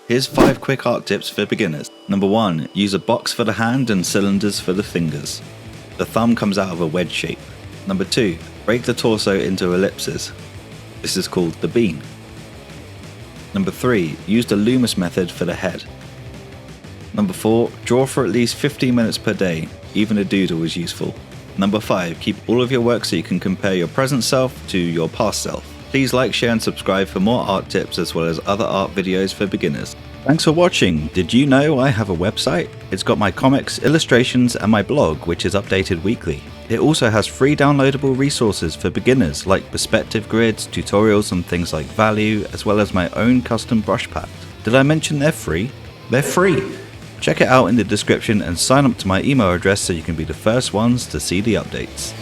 Here's 5 quick art tips for beginners. Number 1. Use a box for the hand and cylinders for the fingers. The thumb comes out of a wedge shape. Number 2. Break the torso into ellipses. This is called the bean. Number 3. Use the Loomis method for the head. Number 4. Draw for at least 15 minutes per day. Even a doodle is useful. Number 5. Keep all of your work so you can compare your present self to your past self. Please like, share and subscribe for more art tips as well as other art videos for beginners. Thanks for watching. Did you know I have a website? It's got my comics, illustrations and my blog, which is updated weekly. It also has free downloadable resources for beginners like perspective grids, tutorials on things like value, as well as my own custom brush packs. Did I mention they're free? They're free! Check it out in the description and sign up to my email address so you can be the first ones to see the updates.